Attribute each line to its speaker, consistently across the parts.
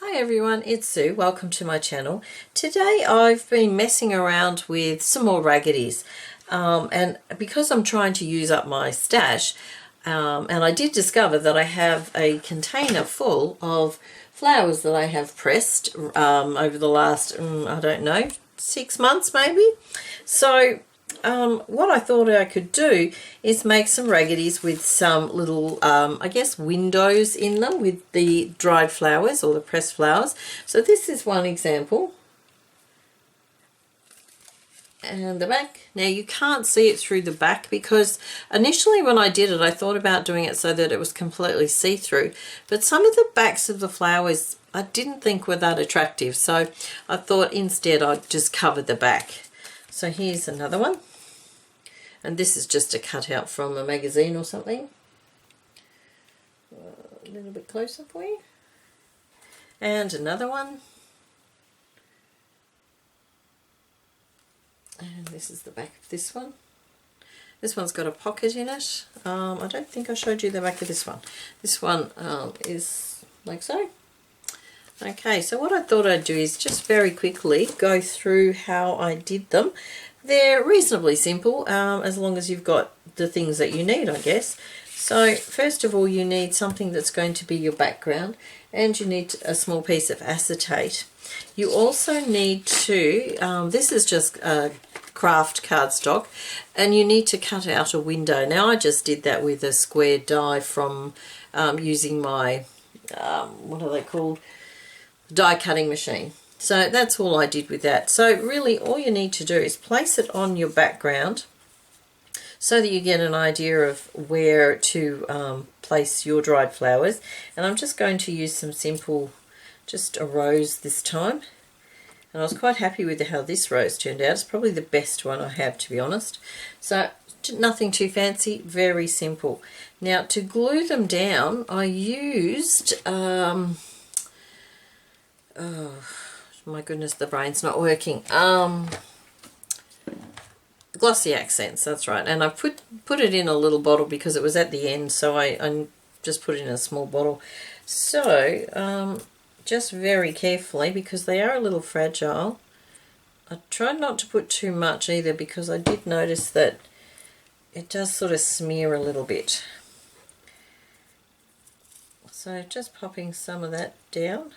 Speaker 1: Hi everyone, it's Sue. Welcome to my channel. Today I've been messing around with some more Raggedy's and because I'm trying to use up my stash and I did discover that I have a container full of flowers that I have pressed over the last, I don't know, 6 months maybe. So what I thought I could do is make some Raggedy's with some little, I guess, windows in them with the dried flowers or the pressed flowers. So this is one example. And the back. Now you can't see it through the back because initially when I did it I thought about doing it so that it was completely see-through, but some of the backs of the flowers I didn't think were that attractive, so I thought instead I'd just cover the back. So here's another one, and this is just a cutout from a magazine or something. A little bit closer for you. And another one. And this is the back of this one. This one's got a pocket in it. I don't think I showed you the back of this one. This one is like so. Okay, so what I thought I'd do is just very quickly go through how I did them. They're reasonably simple, as long as you've got the things that you need, I guess. So first of all, you need something that's going to be your background, and you need a small piece of acetate. You also need to, this is just craft cardstock, and you need to cut out a window. Now I just did that with a square die from using my, what are they called? Die cutting machine. So that's all I did with that. So really all you need to do is place it on your background so that you get an idea of where to place your dried flowers. And I'm just going to use some simple, just a rose this time. And I was quite happy with how this rose turned out. It's probably the best one I have, to be honest. So nothing too fancy, very simple. Now to glue them down I used oh my goodness, the brain's not working. Glossy accents, that's right. And I put it in a little bottle because it was at the end, so I just put it in a small bottle. So just very carefully, because they are a little fragile, I tried not to put too much either, because I did notice that it does sort of smear a little bit. So just popping some of that down.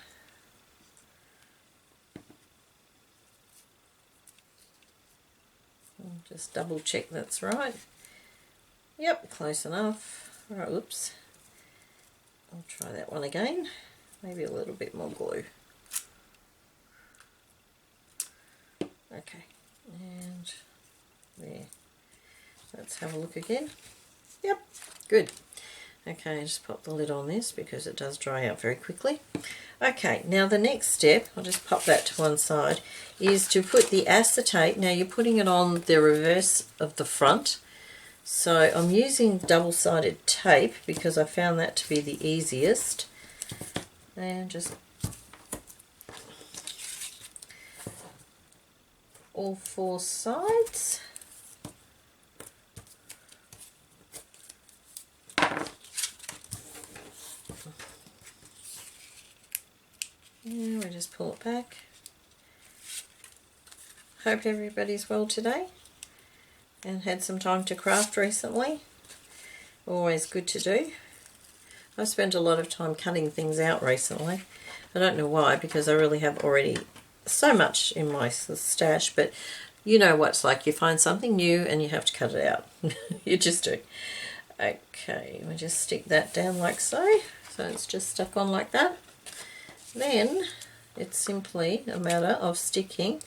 Speaker 1: Just double check that's right. Yep, close enough. Alright, oops. I'll try that one again. Maybe a little bit more glue. Okay, and there. Let's have a look again. Yep, good. Okay, just pop the lid on this because it does dry out very quickly. Okay, now the next step, I'll just pop that to one side, is to put the acetate. Now you're putting it on the reverse of the front. So I'm using double-sided tape because I found that to be the easiest. And just all four sides. Yeah, we just pull it back. Hope everybody's well today and had some time to craft recently. Always good to do. I've spent a lot of time cutting things out recently. I don't know why, because I really have already so much in my stash, but you know what it's like. You find something new and you have to cut it out. You just do. Okay, we just stick that down like so. So it's just stuck on like that. Then it's simply a matter of sticking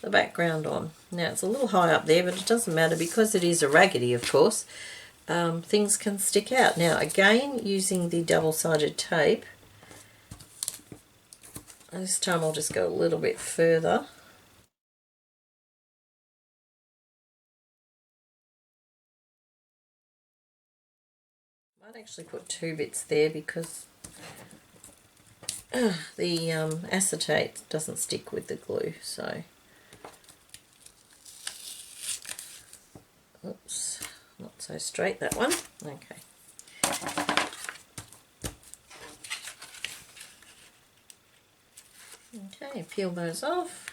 Speaker 1: the background on. Now it's a little high up there, but it doesn't matter because it is a Raggedy, of course. Things can stick out. Now again, using the double-sided tape, this time I'll just go a little bit further. I might actually put 2 bits there because the acetate doesn't stick with the glue, so oops, not so straight that one. Okay, Okay, peel those off.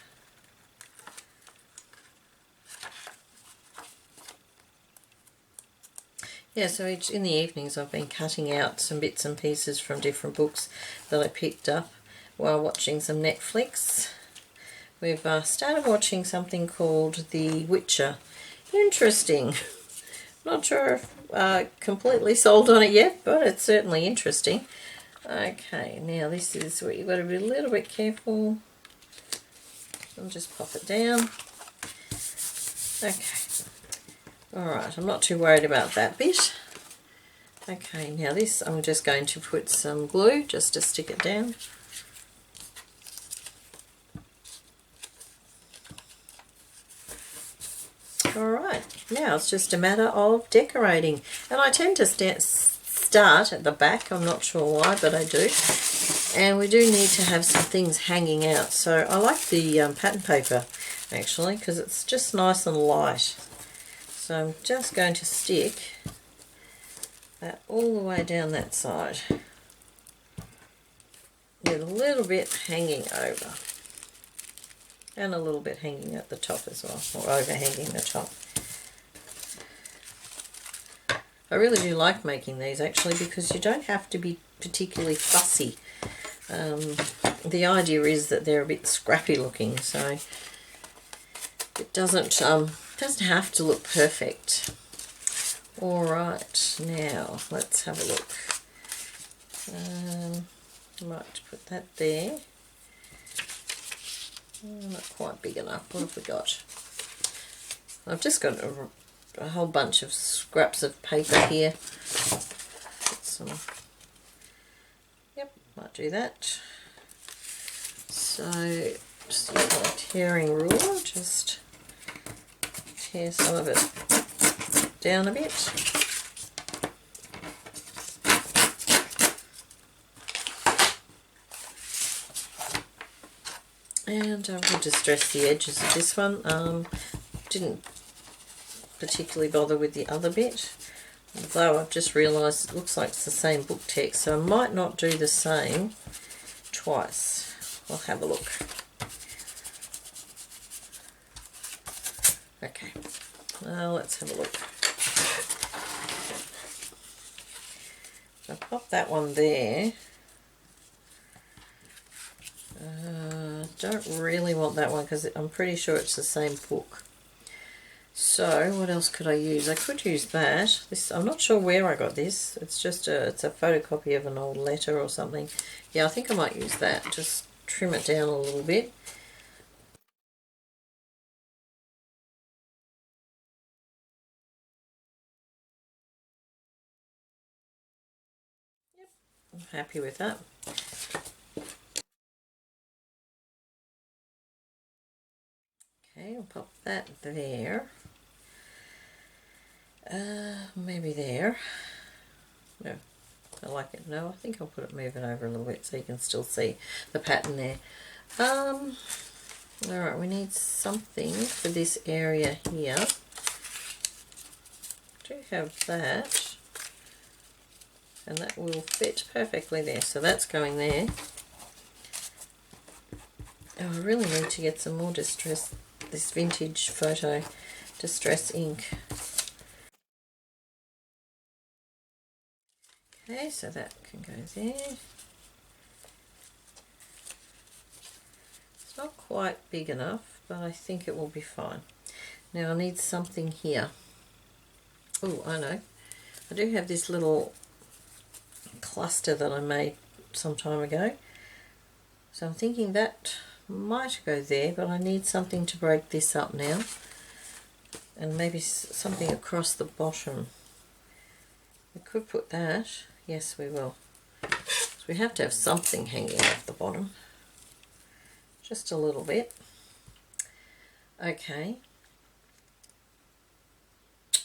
Speaker 1: Yeah, so in the evenings I've been cutting out some bits and pieces from different books that I picked up while watching some Netflix. We've started watching something called The Witcher. Interesting. Not sure if completely sold on it yet, but it's certainly interesting. Okay, now this is where you've got to be a little bit careful. I'll just pop it down. Okay. Alright, I'm not too worried about that bit. Okay, now this I'm just going to put some glue just to stick it down. Alright, now it's just a matter of decorating. And I tend to start at the back, I'm not sure why, but I do. And we do need to have some things hanging out. So I like the pattern paper, actually, because it's just nice and light. So I'm just going to stick that all the way down that side, with a little bit hanging over. And a little bit hanging at the top as well, or overhanging the top. I really do like making these actually, because you don't have to be particularly fussy. The idea is that they're a bit scrappy looking, so it doesn't have to look perfect. Alright, now let's have a look. I might put that there. Not quite big enough. What have we got? I've just got a whole bunch of scraps of paper here. Yep, might do that. So just use my tearing ruler, just tear some of it down a bit. And I will distress the edges of this one. Didn't particularly bother with the other bit, although I've just realised it looks like it's the same book text, so I might not do the same twice. I'll have a look. Okay, let's have a look. I'll pop that one there. Don't really want that one because I'm pretty sure it's the same book. So what else could I use? I could use that. This, I'm not sure where I got this. It's just it's a photocopy of an old letter or something. Yeah, I think I might use that. Just trim it down a little bit. Yep, I'm happy with that. Okay, I'll pop that there. Maybe there. No, I like it. No, I think I'll put it moving over a little bit so you can still see the pattern there. Alright, we need something for this area here. I do have that. And that will fit perfectly there. So that's going there. Oh, I really need to get some more distress, this vintage photo distress ink. Okay, so that can go there. It's not quite big enough, but I think it will be fine. Now I need something here. Oh, I know. I do have this little cluster that I made some time ago. So I'm thinking that might go there, but I need something to break this up now. And maybe something across the bottom. We could put that. Yes, we will. So we have to have something hanging off the bottom. Just a little bit. Okay.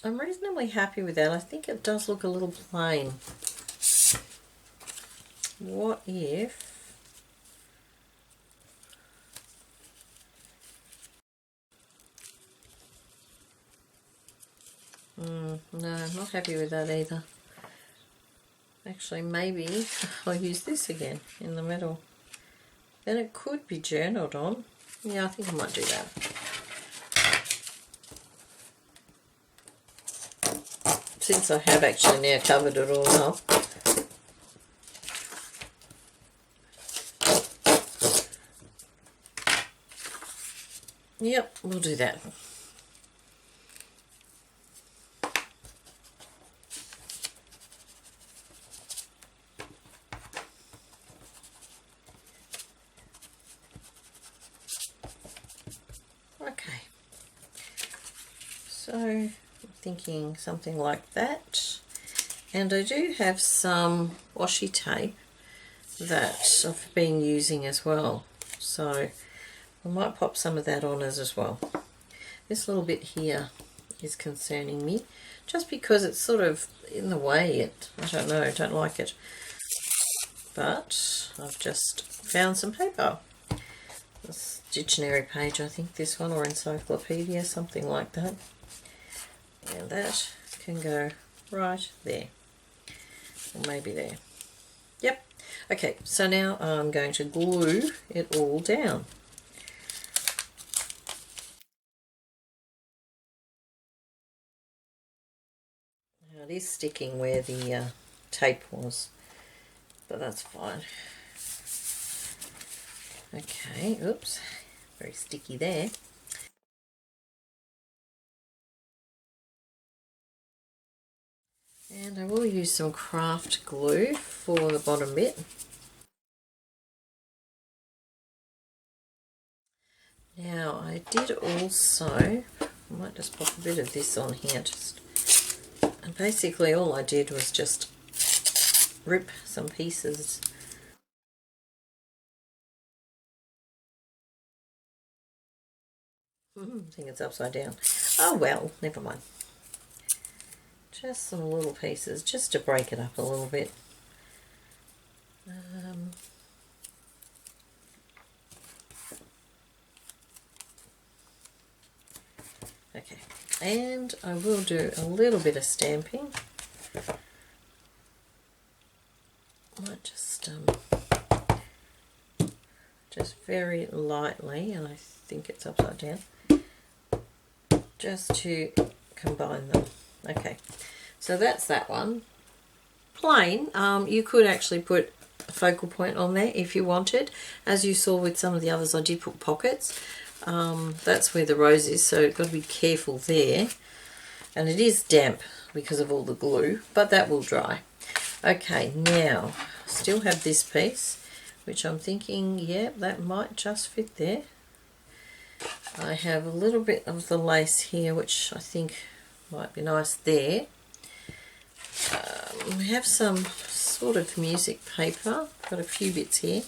Speaker 1: I'm reasonably happy with that. I think it does look a little plain. What if... no, I'm not happy with that either. Actually, maybe I'll use this again in the middle. I then it could be journaled on. Yeah, I think I might do that. Since I have actually now covered it all up. Yep, we'll do that. Okay, so I'm thinking something like that, and I do have some washi tape that I've been using as well, so I might pop some of that on as well. This little bit here is concerning me, just because it's sort of in the way. I don't know, I don't like it, but I've just found some paper. This dictionary page, I think this one, or encyclopedia, something like that. And that can go right there, or maybe there. Yep. Okay, so now I'm going to glue it all down. Now it is sticking where the tape was, but that's fine. Okay, oops, very sticky there. And I will use some craft glue for the bottom bit. Now I did also, I might just pop a bit of this on here, and basically all I did was just rip some pieces. I think it's upside down. Oh well, never mind. Just some little pieces, just to break it up a little bit. Okay, and I will do a little bit of stamping. Might just very lightly, and I think it's upside down, just to combine them. Okay, so that's that one. Plain, you could actually put a focal point on there if you wanted. As you saw with some of the others, I did put pockets. That's where the rose is, so you've got to be careful there. And it is damp because of all the glue, but that will dry. Okay, now still have this piece, which I'm thinking, yeah, that might just fit there. I have a little bit of the lace here, which I think might be nice there. We have some sort of music paper, got a few bits here,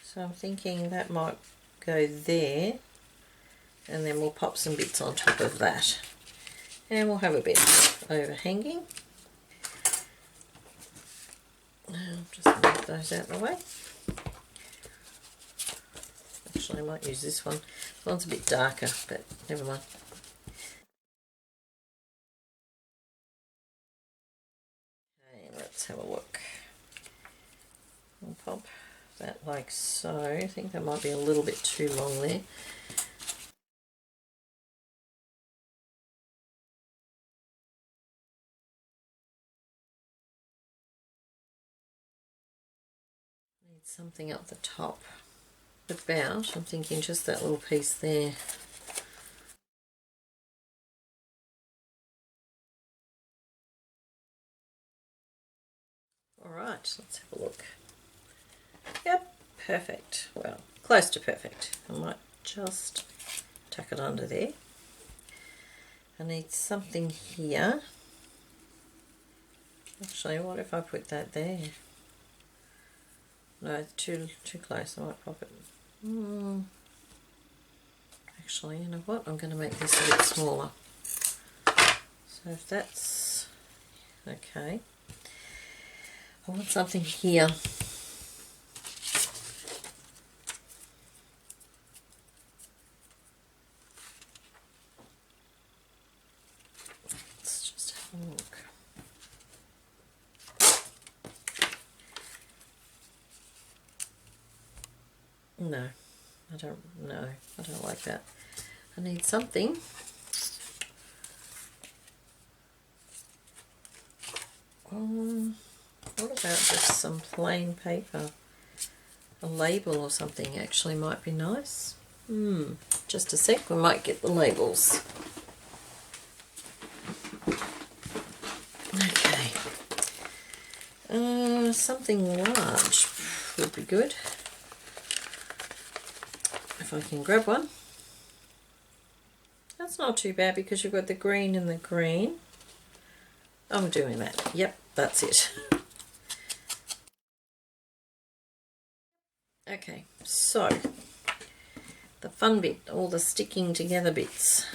Speaker 1: so I'm thinking that might go there, and then we'll pop some bits on top of that, and we'll have a bit overhanging. I'll just move those out of the way. Actually, I might use this one. This one's a bit darker, but never mind. Okay, let's have a look. I'll pop that like so. I think that might be a little bit too long there. Need something up the top. About, I'm thinking just that little piece there. Alright, let's have a look. Yep, perfect. Well, close to perfect. I might just tuck it under there. I need something here. Actually, what if I put that there? No, it's too close. I might pop it. Actually, you know what? I'm going to make this a bit smaller. So if that's okay, I want something here. Let's just have a look. No, I don't like that. I need something. What about just some plain paper? A label or something actually might be nice. Just a sec, we might get the labels. Okay. Something large would be good. If I can grab one. That's not too bad because you've got the green and the green. I'm doing that. Yep, that's it. Okay, so the fun bit, all the sticking together bits.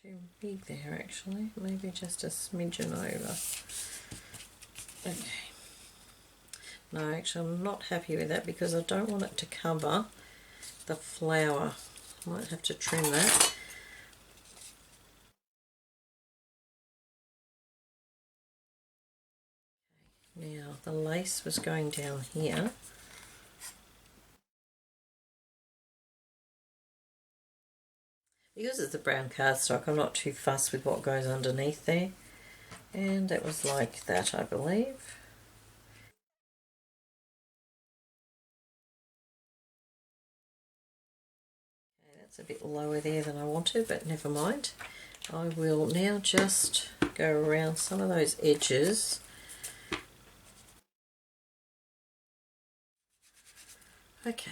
Speaker 1: Too big there actually, maybe just a smidgen over. Okay. No, actually I'm not happy with that because I don't want it to cover the flower. I might have to trim that. Now the lace was going down here. Because it's a brown cardstock, I'm not too fussed with what goes underneath there. And it was like that, I believe. Okay, that's a bit lower there than I wanted, but never mind. I will now just go around some of those edges. Okay.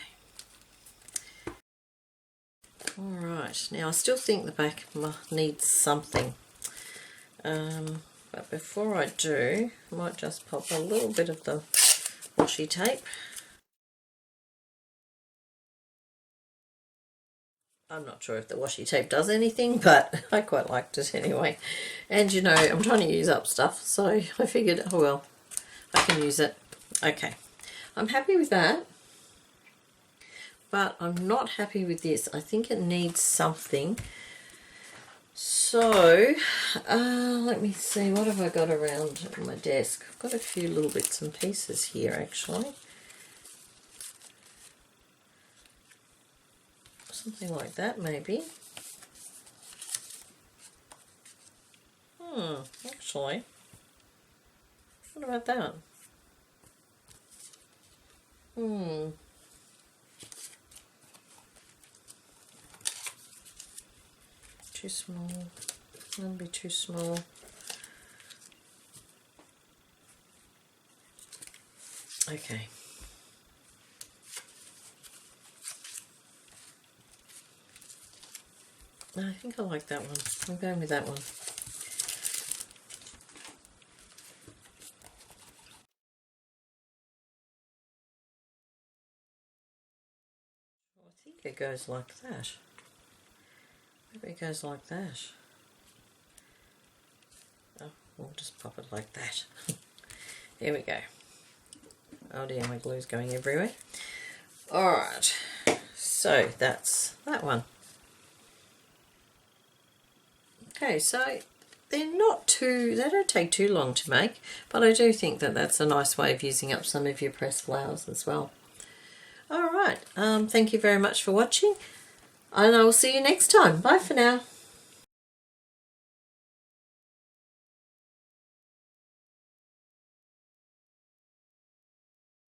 Speaker 1: Alright, now I still think the back needs something. But before I do, I might just pop a little bit of the washi tape. I'm not sure if the washi tape does anything, but I quite liked it anyway. And you know, I'm trying to use up stuff, so I figured, oh well, I can use it. Okay, I'm happy with that. But I'm not happy with this. I think it needs something. So, let me see, what have I got around my desk? I've got a few little bits and pieces here actually. Something like that maybe. Actually, what about that? Too small. That'll be too small. Okay. I think I like that one. I'm going with that one. I think it goes like that. Maybe it goes like that. Oh, we'll just pop it like that. There we go. Oh dear, my glue's going everywhere. Alright, so that's that one. Okay, so they don't take too long to make, but I do think that that's a nice way of using up some of your pressed flowers as well. Alright, thank you very much for watching, and I will see you next time. Bye for now.